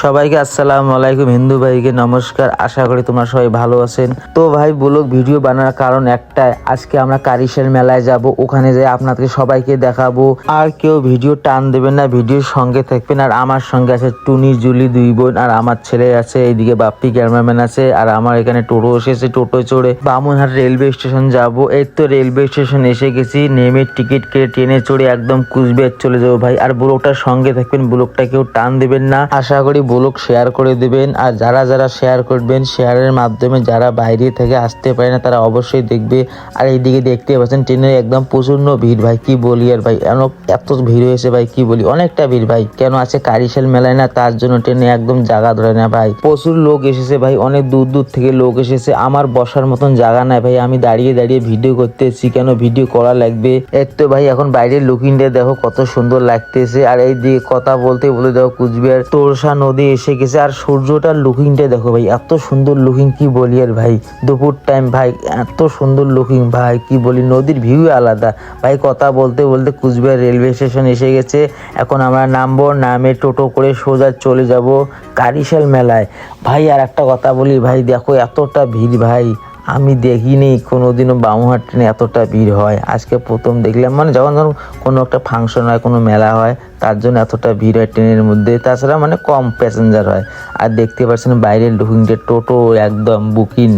সবাইকে আসসালামু আলাইকুম। হিন্দু ভাইকে নমস্কার। আশা করি তোমরা সবাই ভালো আছেন। তো ভাই ব্লগ ভিডিও বানানোর কারণ একটাই, আজকে আমরা কারিশাল মেলায় যাব, ওখানে যাই আপনাদের সবাইকে দেখাবো। আর কেউ ভিডিও টান দেবেন না, ভিডিওর সঙ্গে থাকবেন। আর আমার সঙ্গে আছে টুনি, জুলি, দুই বোন, আর আমার ছেলে আছে, এইদিকে বাপ্পি ক্যামেরাম্যান আছে, আর আমার এখানে টোটো এসেছে, টোটো চড়ে বামুনহাট রেলওয়ে স্টেশন যাব। এই তো রেলওয়ে স্টেশন এসে গেছি, নেমে টিকিট কেটে ট্রেনে চড়ে একদম কুচবিহার চলে যাবো ভাই। আর ব্লগটার সঙ্গে থাকবেন, ব্লগটা কেউ টান দেবেন না। আশা করি ব্লগ শেয়ার করে দেবেন। আর যারা যারা শেয়ার করবেন, শেয়ারের মাধ্যমে যারা বাইরে থেকে আসতে পারে না তারা অবশ্যই দেখবে। আর এইদিকে দেখতে পাচ্ছেন ট্রেনে একদম প্রচন্ড ভিড় ভাই, কি বলি আর ভাই, এত ভিড় হয়েছে ভাই, কি বলি, অনেকটা ভিড় ভাই। কেন আছে কারিশাল মেলায় না, তার জন্য ট্রেনে একদম জায়গা ধরে না ভাই। প্রচুর লোক এসেছে ভাই, অনেক দূর দূর থেকে লোক এসেছে। আমার বসার মতন জায়গা নাই ভাই, আমি দাঁড়িয়ে দাঁড়িয়ে ভিডিও করতেছি। কেন ভিডিও করা লাগবে। এর তো ভাই এখন বাইরের লুকিংটা দেখো কত সুন্দর লাগতেছে। আর এই দিকে কথা বলতে বলে দেখো কুচবিহার তোরসা নদী এসে গেছে। আর সূর্যটার লুকিংটা দেখো ভাই, এত সুন্দর লুকিং, কি বলি আর ভাই। দুপুর টাইম ভাই, এত সুন্দর লুকিং ভাই, কি বলি, নদীর ভিউ আলাদা ভাই। কথা বলতে বলতে কুচবিহার রেলওয়ে স্টেশন এসে গেছে। এখন আমরা নামবো, নামে টোটো করে সোজা চলে যাব কারিশাল মেলায় ভাই। আর একটা কথা বলি ভাই, দেখো এতটা ভিড় ভাই, আমি দেখিনি কোনোদিনও বামুনহাট ট্রেনে এতটা ভিড় হয়, আজকে প্রথম দেখলাম। মানে যখন ধরুন কোনো একটা ফাংশন হয়, কোনো মেলা হয়, তার জন্য এতটা ভিড় হয় ট্রেনের মধ্যে। তাছাড়া মানে কম প্যাসেঞ্জার হয়। আর দেখতে পাচ্ছেন বাইরের লুকিংটা, টোটো একদম বুকিং,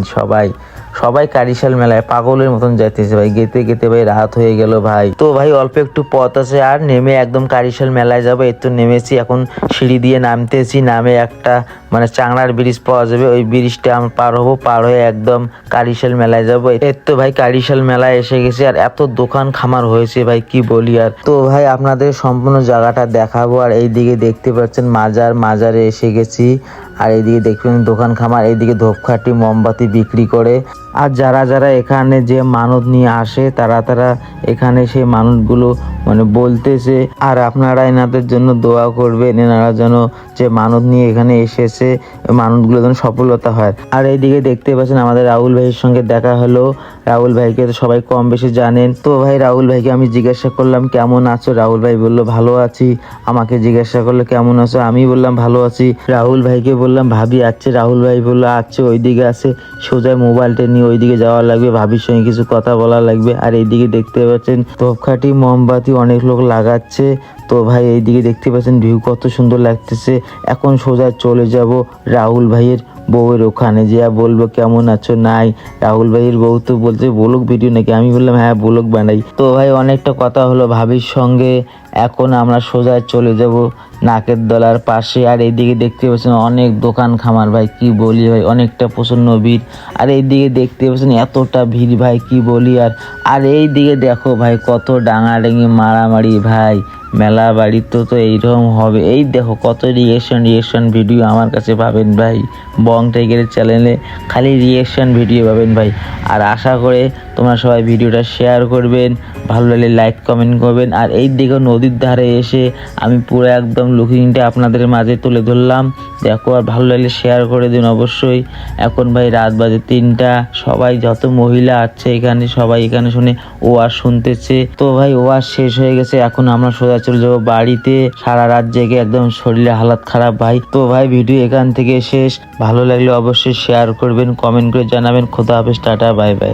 সবাই কারিশাল মেলায় পাগলের মতন যাইতেছে ভাই। গেতে গেতে ভাই রাত হয়ে গেল ভাই। তো ভাই অল্প একটু পথ আছে, আর নেমে একদম কারিশাল মেলায় যাবো। এই তো নেমেছি, এখন সিঁড়ি দিয়ে নামতেছি। নামে একটা মানে চাংড়ার ব্রিজ পাওয়া যাবে, ওই ব্রিজটা আমি পার হবো, পার হয়ে একদম কারিশাল মেলায় যাবো। এর তো ভাই কারিশাল মেলায় এসে গেছে। আর এত দোকান খামার হয়েছে ভাই, কি বলি আর। তো ভাই আপনাদের সম্পূর্ণ জায়গাটা দেখাবো। আর এইদিকে দেখতে পাচ্ছেন মাজারে এসে গেছি। আর এইদিকে দেখবেন দোকান খামার, এইদিকে ধূপকাঠি মোমবাতি বিক্রি করে। আর যারা যারা এখানে যে মানত নিয়ে আসে, তারা এখানে সেই মানতগুলো মানে বলতেছে। আর আপনারা এনাদের জন্য দোয়া করবেন, এনারা যেন যে মানত নিয়ে এখানে এসেছে মানতগুলো যেন সফলতা হয়। আর এইদিকে দেখতে পাচ্ছেন আমাদের রাহুল ভাইয়ের সঙ্গে দেখা হলো। রাহুল ভাইকে তো সবাই কম বেশি জানেন। তো ভাই রাহুল ভাইকে আমি জিজ্ঞাসা করলাম কেমন আছো, রাহুল ভাই বললো ভালো আছি। আমাকে জিজ্ঞাসা করলো কেমন আছো, আমি বললাম ভালো আছি। রাহুল ভাইকে বললাম ভাবি আছে, রাহুল ভাই বললো আছে, ওইদিকে আছে, সোজা মোবাইলটা নিয়ে ওইদিকে যাওয়া লাগবে, ভাবির সঙ্গে কিছু কথা বলা লাগবে। আর এইদিকে দেখতে পাচ্ছেন ধূপকাঠি মোমবাতি অনেক লোক লাগাচ্ছে। তো ভাই এইদিকে দেখতে পাচ্ছেন ভিউ কত সুন্দর লাগতেছে। এখন সোজা চলে যাব রাহুল ভাইয়ের বউয়ের ওখানে, যে বলবো কেমন আছো নাই। রাহুল ভাইয়ের বউ তো বলছে ব্লগ ভিডিও নাকি, আমি বললাম হ্যাঁ ব্লগ বানাই। তো ভাই অনেকটা কথা হলো ভাবির সঙ্গে, এখন আমরা সোজা চলে যাব নাকের দলার পাশে। আর এইদিকে দেখতে পাচ্ছেন অনেক দোকান খামার ভাই, কি বলি ভাই, অনেকটা প্রচন্ড ভিড়। আর এইদিকে দেখতে পাচ্ছেন এতটা ভিড় ভাই, কি বলি আর। আর এইদিকে দেখো ভাই কত ডাঙাডাঙি মারামারি ভাই, মেলা বাড়ি তো এইরকম হবে। এই দেখো কত রিয়েকশন ভিডিও আমার কাছে পাবেন ভাই, বং টাইগারের চ্যানেলে খালি রিয়েকশন ভিডিও পাবেন ভাই। আর আশা করে তোমরা সবাই ভিডিওটা শেয়ার করবেন, ভালো লাগলে লাইক কমেন্ট করবেন। আর এই দিকে নদীর ধারে এসে আমি পুরো একদম লুকিংটা আপনাদের মাঝে তুলে ধরলাম, দেখো। আর ভালো লাগলে শেয়ার করে দিন অবশ্যই। এখন ভাই রাত বাজে 3টা, সবাই যত মহিলা আছে এখানে সবাই এখানে শুনে ওয়াজ শুনতেছে। তো ভাই ওয়াজ শেষ হয়ে গেছে, এখন আমরা সোজা চলে যাবো বাড়িতে। সারা রাত জেগে একদম শরীরে হালাত খারাপ ভাই। তো ভাই ভিডিও এখান থেকে শেষ, ভালো লাগলে অবশ্যই শেয়ার করবেন, কমেন্ট করে জানাবেন। খোদা হাফেজ, টাটা, বাই বাই।